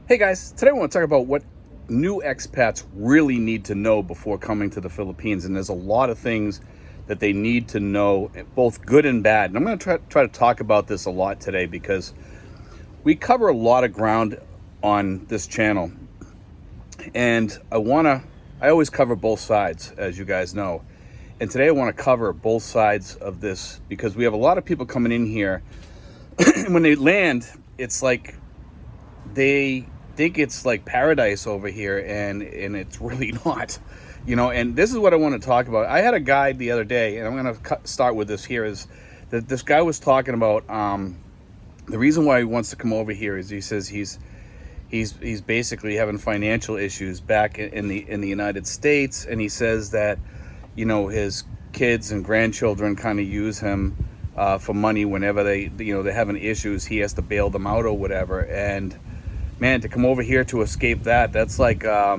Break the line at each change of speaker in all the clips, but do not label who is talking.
Hey guys, today I want to talk about what new expats really need to know before coming to the Philippines. And there's a lot of things that they need to know, both good and bad. And I'm going to try to talk about this a lot today because we cover a lot of ground on this channel. And I always cover both sides, as you guys know. And today I want to cover both sides of this because we have a lot of people coming in here. And when they land, it's like they think it's like paradise over here, and it's really not, and this is what I want to talk about. I had a guy the other day, and I'm going to start with this here, is that this guy was talking about the reason why he wants to come over here is he says he's basically having financial issues back in the United States, and he says that his kids and grandchildren kind of use him for money whenever they're having issues. He has to bail them out or whatever. And man, to come over here to escape that's like, I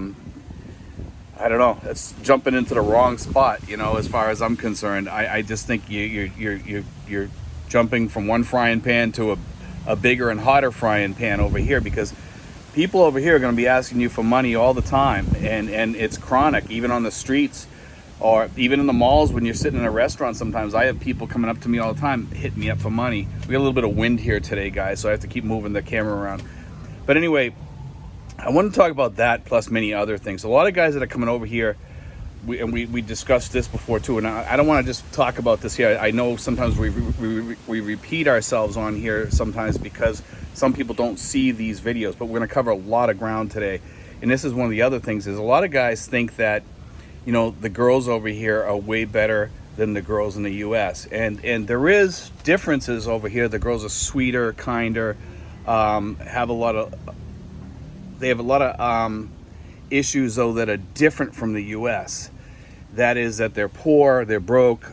don't know, that's jumping into the wrong spot, as far as I'm concerned. I just think you're jumping from one frying pan to a bigger and hotter frying pan over here, because people over here are going to be asking you for money all the time, and it's chronic, even on the streets or even in the malls. When you're sitting in a restaurant, sometimes I have people coming up to me all the time hitting me up for money. We got a little bit of wind here today, guys, so I have to keep moving the camera around. But anyway, I want to talk about that plus many other things. A lot of guys that are coming over here, we discussed this before too, and I don't want to just talk about this here. I know sometimes we repeat ourselves on here sometimes because some people don't see these videos, but we're going to cover a lot of ground today. And this is one of the other things, is a lot of guys think that the girls over here are way better than the girls in the US, and there is differences over here. The girls are sweeter, kinder, have a lot of issues though that are different from the US. That is that they're poor, they're broke,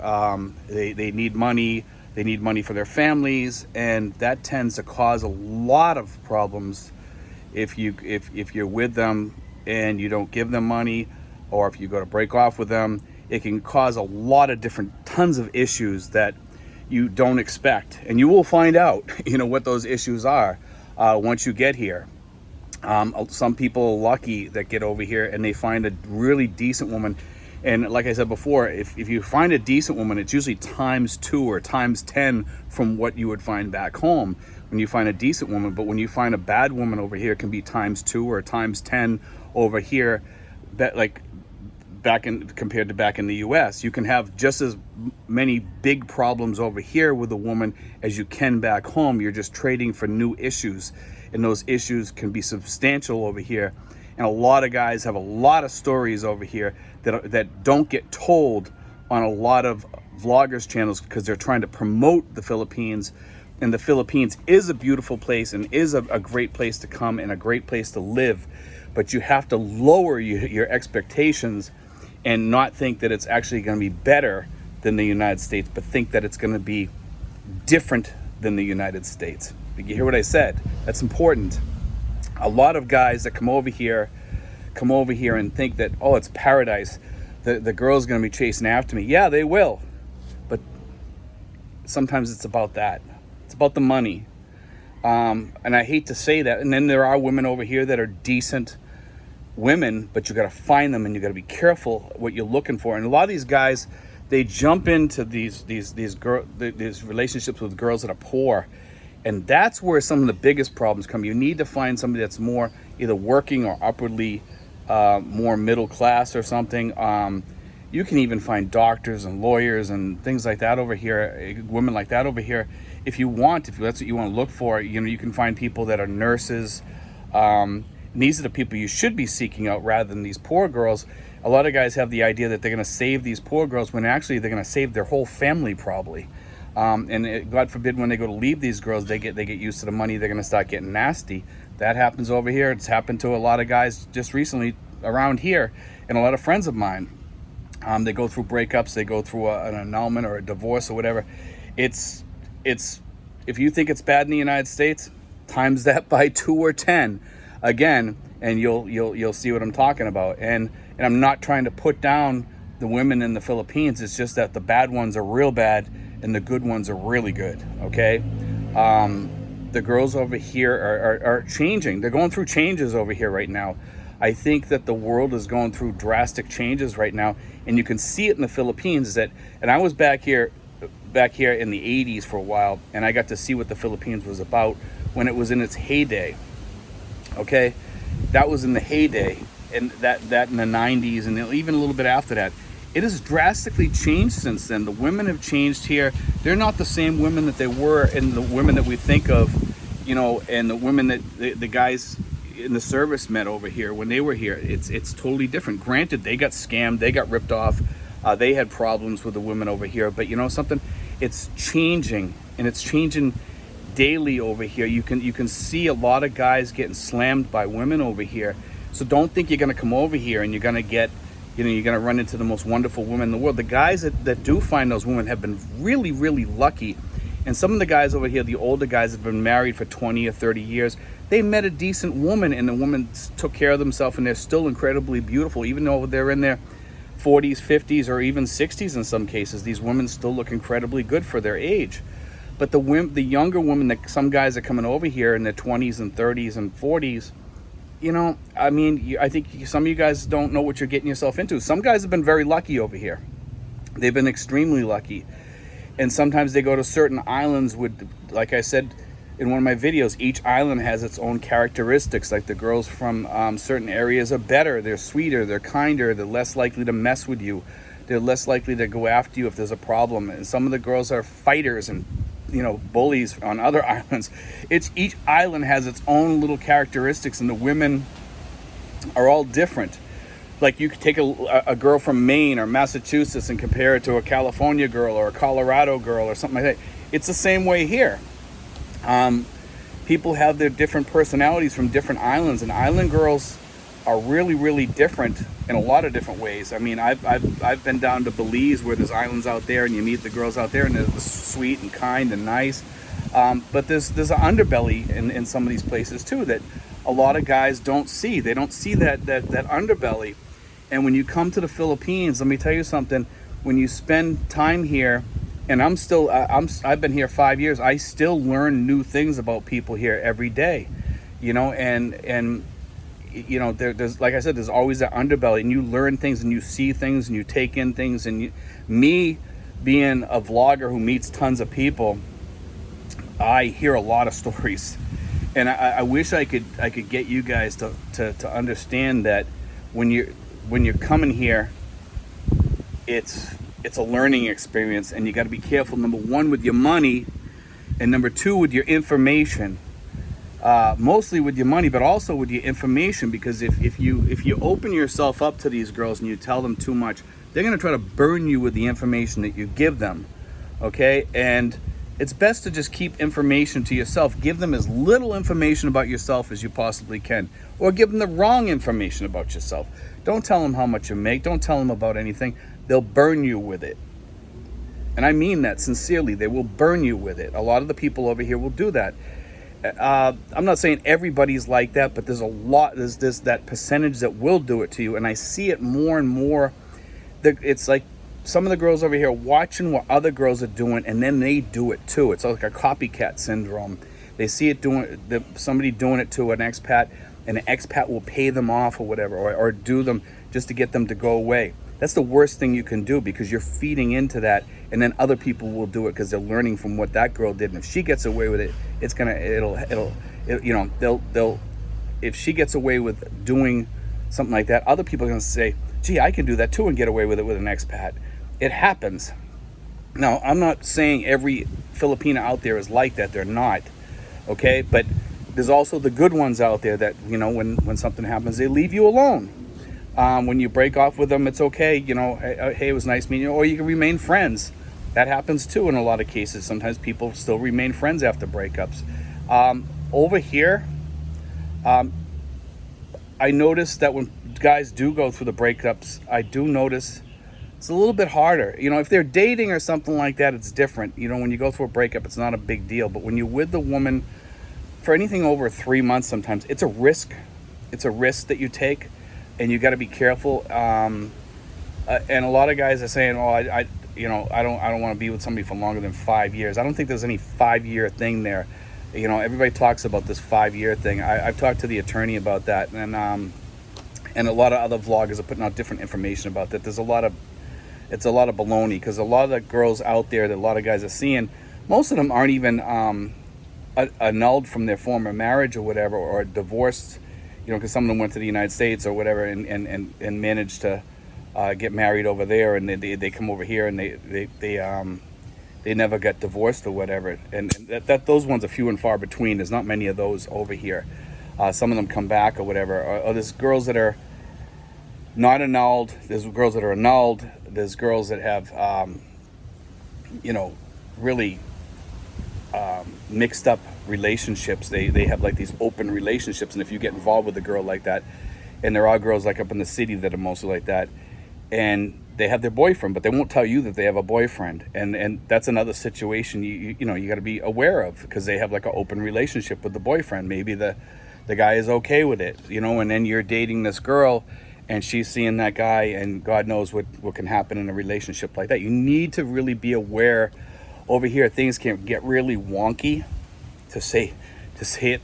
they need money, for their families, and that tends to cause a lot of problems if you're with them and you don't give them money, or if you go to break off with them. It can cause a lot of tons of issues that you don't expect, and you will find out what those issues are once you get here. Some people are lucky that get over here and they find a really decent woman, and like I said before, if you find a decent woman, it's usually times 2 or times 10 from what you would find back home when you find a decent woman. But when you find a bad woman over here, it can be times 2 or times 10 over here, compared to back in the US. You can have just as many big problems over here with a woman as you can back home. You're just trading for new issues, and those issues can be substantial over here. And a lot of guys have a lot of stories over here that don't get told on a lot of vloggers channels, because they're trying to promote the Philippines. And the Philippines is a beautiful place and is a great place to come and a great place to live, but you have to lower your expectations and not think that it's actually going to be better than the United States, but think that it's going to be different than the United States. You hear what I said? That's important. A lot of guys that come over here and think that, oh, it's paradise. The girl's going to be chasing after me. Yeah, they will. But sometimes it's about that. It's about the money. And I hate to say that. And then there are women over here that are decent women, but you got to find them, and you got to be careful what you're looking for. And a lot of these guys, they jump into these relationships with girls that are poor, and that's where some of the biggest problems come. You need to find somebody that's more either working or upwardly more middle class or something. You can even find doctors and lawyers and things like that over here, women like that over here, if you want. If that's what you want to look for, you can find people that are nurses. And these are the people you should be seeking out rather than these poor girls. A lot of guys have the idea that they're going to save these poor girls, when actually they're going to save their whole family probably. God forbid, when they go to leave these girls, they get used to the money. They're going to start getting nasty. That happens over here. It's happened to a lot of guys just recently around here, and a lot of friends of mine. They go through breakups. They go through an annulment or a divorce or whatever. It's if you think it's bad in the United States, times that by 2 or 10. Again, and you'll see what I'm talking about. And I'm not trying to put down the women in the Philippines. It's just that the bad ones are real bad and the good ones are really good. Okay, the girls over here are changing. They're going through changes over here right now. I think that the world is going through drastic changes right now, and you can see it in the Philippines. And I was back here in the 80s for a while, and I got to see what the Philippines was about when it was in its heyday. Okay, that was in the heyday, and that in the 90s, and even a little bit after that. It has drastically changed since then. The women have changed here. They're not the same women that they were, and the women that we think of, and the women that the guys in the service met over here when they were here. It's totally different. Granted, they got scammed, they got ripped off, they had problems with the women over here. But you know something? It's changing, and it's changing daily over here. You can see a lot of guys getting slammed by women over here. So don't think you're going to come over here and you're going to get, you're going to run into the most wonderful women in the world. The guys that do find those women have been really, really lucky. And some of the guys over here, the older guys, have been married for 20 or 30 years. They met a decent woman, and the woman took care of themselves, and they're still incredibly beautiful. Even though they're in their 40s, 50s, or even 60s in some cases, these women still look incredibly good for their age. But the younger women, that some guys are coming over here in their 20s and 30s and 40s, I think some of you guys don't know what you're getting yourself into. Some guys have been very lucky over here. They've been extremely lucky. And sometimes they go to certain islands with, like I said in one of my videos, each island has its own characteristics. Like the girls from certain areas are better, they're sweeter, they're kinder, they're less likely to mess with you. They're less likely to go after you if there's a problem. And some of the girls are fighters and bullies on other islands. Each island has its own little characteristics, and the women are all different. Like you could take a girl from Maine or Massachusetts and compare it to a California girl or a Colorado girl or something like that. It's the same way here. People have their different personalities from different islands, and island girls are really, really different in a lot of different ways. I mean, I've been down to Belize, where there's islands out there, and you meet the girls out there, and they're sweet and kind and nice. But there's an underbelly in some of these places too that a lot of guys don't see. They don't see that underbelly. And when you come to the Philippines, let me tell you something. When you spend time here, and I've been here 5 years, I still learn new things about people here every day. There's, like I said, there's always that underbelly, and you learn things and you see things and you take in things. And me being a vlogger who meets tons of people, I hear a lot of stories, and I wish I could get you guys to understand that when you're coming here, it's a learning experience, and you got to be careful. Number one, with your money, and number two, with your information. Mostly with your money, but also with your information, because if you open yourself up to these girls and you tell them too much, they're going to try to burn you with the information that you give them. Okay? And it's best to just keep information to yourself. Give them as little information about yourself as you possibly can, or give them the wrong information about yourself. Don't tell them how much you make. Don't tell them about anything. They'll burn you with it. And I mean that sincerely. They will burn you with it. A lot of the people over here will do that. I'm not saying everybody's like that, but there's that percentage that will do it to you, and I see it more and more. It's like some of the girls over here watching what other girls are doing, and then they do it too. It's like a copycat syndrome. They see it somebody doing it to an expat, and an expat will pay them off or whatever, or do them just to get them to go away. That's the worst thing you can do, because you're feeding into that, and then other people will do it because they're learning from what that girl did. And if she gets away with it, if she gets away with doing something like that, other people are going to say, gee, I can do that too and get away with it with an expat. It happens. Now, I'm not saying every Filipina out there is like that. They're not. Okay? But there's also the good ones out there that, when something happens, they leave you alone. When you break off with them, it's okay. Hey, it was nice meeting you. Or you can remain friends. That happens too in a lot of cases. Sometimes people still remain friends after breakups. Over here, I noticed that when guys do go through the breakups, I do notice it's a little bit harder. If they're dating or something like that, it's different. When you go through a breakup, it's not a big deal. But when you're with the woman for anything over 3 months, sometimes it's a risk. It's a risk that you take, and you got to be careful. And a lot of guys are saying, "Oh, I don't want to be with somebody for longer than 5 years." I don't think there's any 5-year thing there. You know, everybody talks about this 5-year thing. I've talked to the attorney about that, and a lot of other vloggers are putting out different information about that. It's a lot of baloney, because a lot of the girls out there that a lot of guys are seeing, most of them aren't even annulled from their former marriage or whatever, or divorced, you know, because some of them went to the United States or whatever and managed to get married over there, and they come over here and they never got divorced or whatever, and that those ones are few and far between. There's not many of those over here. Some of them come back or whatever, or there's girls that are not annulled, there's girls that are annulled, there's girls that have you know, really mixed up relationships. They have like these open relationships, and if you get involved with a girl like that, and there are girls like up in the city that are mostly like that, and they have their boyfriend, but they won't tell you that they have a boyfriend, and that's another situation you know, you got to be aware of, because they have like an open relationship with the boyfriend. Maybe the guy is okay with it, you know, and then you're dating this girl and she's seeing that guy, and God knows what can happen in a relationship like that. You need to really be aware. Over here, things can get really wonky, to say it,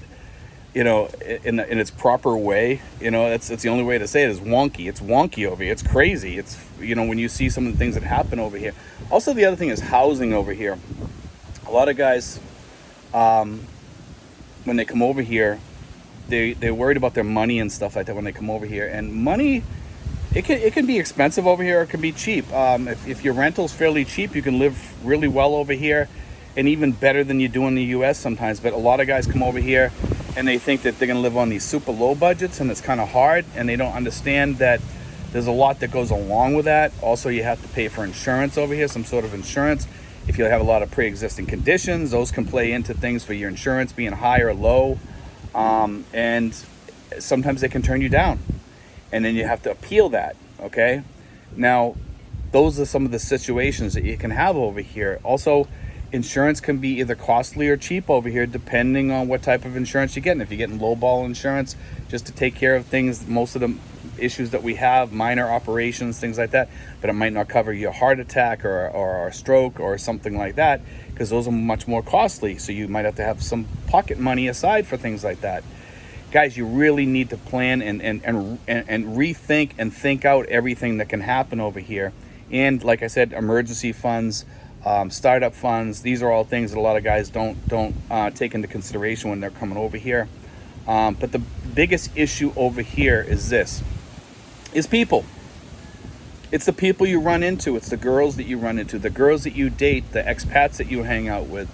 you know, in its proper way. You know, that's the only way to say it, is wonky. It's wonky over here. It's crazy. It's, you know, when you see some of the things that happen over here. Also, the other thing is housing over here. A lot of guys, when they come over here, they're worried about their money and stuff like that when they come over here. And money, it can be expensive over here, or it can be cheap. If your rental's fairly cheap, you can live really well over here, and even better than you do in the US sometimes. But a lot of guys come over here and they think that they're going to live on these super low budgets, and it's kind of hard, and they don't understand that there's a lot that goes along with that. Also, you have to pay for insurance over here, some sort of insurance. If you have a lot of pre-existing conditions, those can play into things for your insurance being high or low, and sometimes they can turn you down, and then you have to appeal that. Okay, now those are some of the situations that you can have over here. Also, insurance can be either costly or cheap over here, depending on what type of insurance you're getting. If you're getting lowball insurance just to take care of things, most of the issues that we have, minor operations, things like that, but it might not cover your heart attack or a stroke or something like that, because those are much more costly. So you might have to have some pocket money aside for things like that. Guys, you really need to plan and rethink and think out everything that can happen over here. And like I said, emergency funds, startup funds, these are all things that a lot of guys don't take into consideration when they're coming over here. But the biggest issue over here is people. It's the people you run into. It's the girls that you run into, the girls that you date, the expats that you hang out with,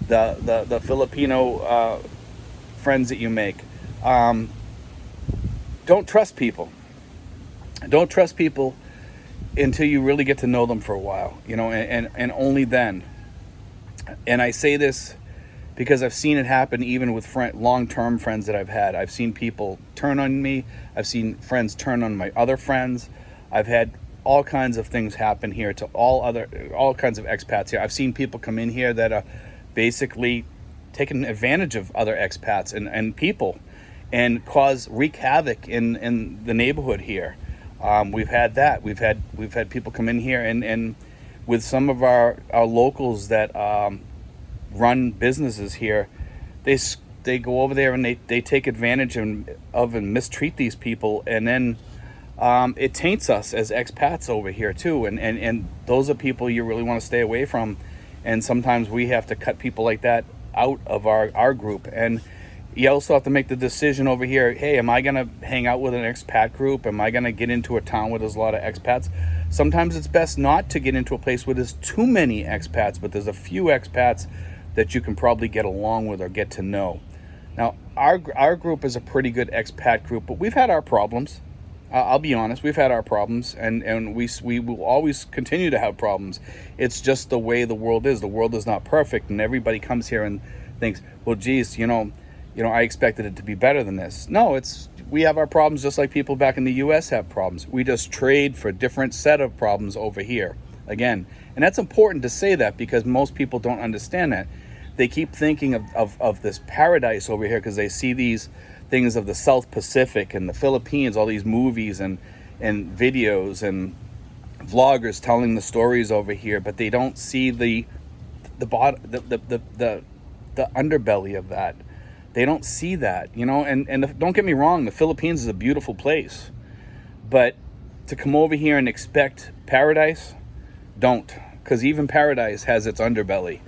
the Filipino friends that you make. Don't trust people. Don't trust people until you really get to know them for a while, you know, and only then. And I say this because I've seen it happen even with long-term friends that I've had. I've seen people turn on me. I've seen friends turn on my other friends. I've had all kinds of things happen here to all kinds of expats here. I've seen people come in here that are basically taking advantage of other expats and people, and wreak havoc in the neighborhood here. We've had that. We've had people come in here and with some of our locals that run businesses here, they go over there and they take advantage of and mistreat these people, and then it taints us as expats over here too. And those are people you really want to stay away from. And sometimes we have to cut people like that out of our group. And you also have to make the decision over here, hey, am I going to hang out with an expat group? Am I going to get into a town where there's a lot of expats? Sometimes it's best not to get into a place where there's too many expats, but there's a few expats that you can probably get along with or get to know. Now, our group is a pretty good expat group, but we've had our problems. I'll be honest, we've had our problems, and we will always continue to have problems. It's just the way the world is. The world is not perfect, and everybody comes here and thinks, well, geez, you know, I expected it to be better than this. No, we have our problems just like people back in the U.S. have problems. We just trade for a different set of problems over here. Again, and that's important to say that, because most people don't understand that. They keep thinking of this paradise over here because they see these things of the South Pacific and the Philippines, all these movies and videos and vloggers telling the stories over here, but they don't see the the underbelly of that. They don't see that, you know. And don't get me wrong, the Philippines is a beautiful place, but to come over here and expect paradise, don't, because even paradise has its underbelly.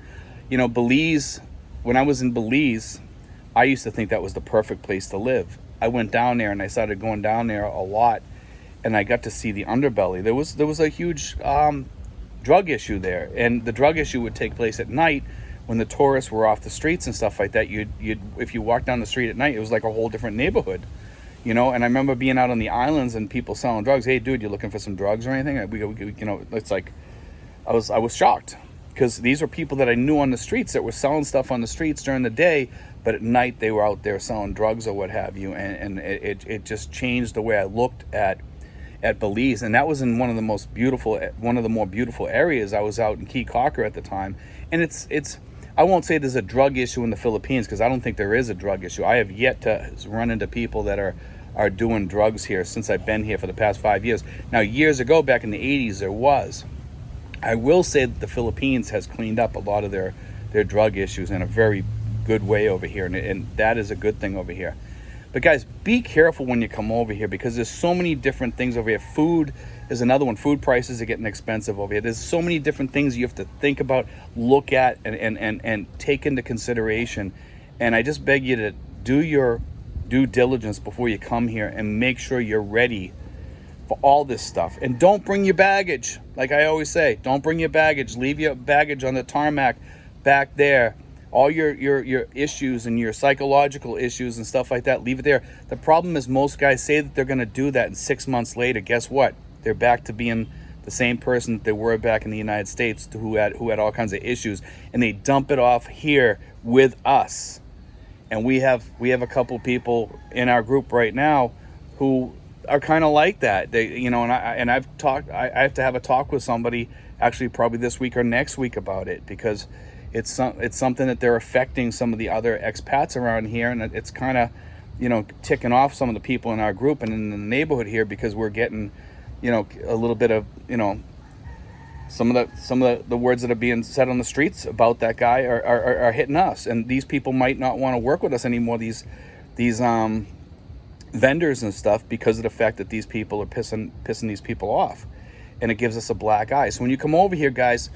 You know, Belize, when I was in Belize, I used to think that was the perfect place to live. I went down there and I started going down there a lot, and I got to see the underbelly. There was a huge drug issue there, and the drug issue would take place at night when the tourists were off the streets and stuff like that. You'd if you walked down the street at night, it was like a whole different neighborhood, you know. And I remember being out on the islands and people selling drugs. Hey, dude, you looking for some drugs or anything? We you know, it's like I was shocked, because these are people that I knew on the streets that were selling stuff on the streets during the day, but at night they were out there selling drugs or what have you. And it just changed the way I looked at Belize. And that was in one of the more beautiful areas. I was out in Key Cocker at the time, and it's I won't say there's a drug issue in the Philippines, because I don't think there is a drug issue. I have yet to run into people that are doing drugs here since I've been here for the past 5 years. Now, years ago, back in the 80s, there was. I will say that the Philippines has cleaned up a lot of their drug issues in a very good way over here, and that is a good thing over here. But guys, be careful when you come over here, because there's so many different things over here. Food is another one. Food prices are getting expensive over here. There's so many different things you have to think about, look at, and take into consideration. And I just beg you to do your due diligence before you come here and make sure you're ready for all this stuff. And don't bring your baggage. Like I always say, don't bring your baggage. Leave your baggage on the tarmac back there. All your issues and your psychological issues and stuff like that, leave it there. The problem is most guys say that they're going to do that, and 6 months later, guess what? They're back to being the same person that they were back in the United States, who had all kinds of issues, and they dump it off here with us. And we have a couple people in our group right now who are kind of like that. They, you know, and I have to have a talk with somebody actually probably this week or next week about it, because it's something that they're affecting some of the other expats around here, and it's kind of, you know, ticking off some of the people in our group and in the neighborhood here, because we're getting, you know, a little bit of, you know, some of the words that are being said on the streets about that guy are hitting us, and these people might not want to work with us anymore. These vendors and stuff, because of the fact that these people are pissing these people off, and it gives us a black eye. So when you come over here, guys,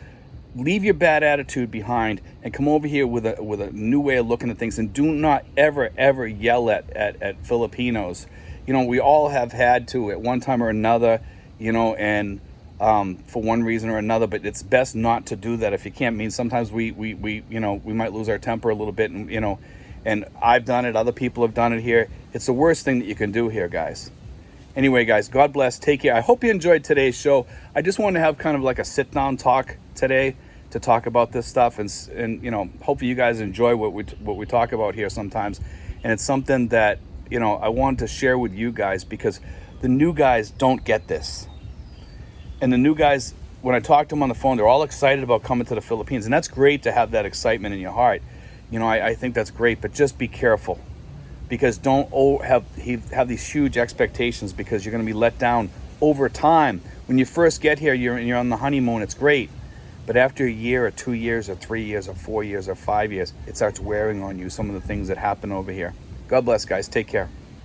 leave your bad attitude behind and come over here with a new way of looking at things, and do not ever yell at Filipinos. You know, we all have had to at one time or another, you know, and for one reason or another, but it's best not to do that if you can't. I mean, sometimes we you know, we might lose our temper a little bit, and you know, and I've done it, other people have done it here. It's the worst thing that you can do here, guys. Anyway, guys, God bless. Take care. I hope you enjoyed today's show. I just wanted to have kind of like a sit-down talk today to talk about this stuff, and you know, hopefully you guys enjoy what we talk about here sometimes. And it's something that, you know, I wanted to share with you guys, because the new guys don't get this. And the new guys, when I talk to them on the phone, they're all excited about coming to the Philippines, and that's great to have that excitement in your heart. You know, I think that's great, but just be careful, because don't have these huge expectations, because you're going to be let down over time. When you first get here, you're on the honeymoon, it's great. But after a year or 2 years or 3 years or 4 years or 5 years, it starts wearing on you, some of the things that happen over here. God bless, guys. Take care.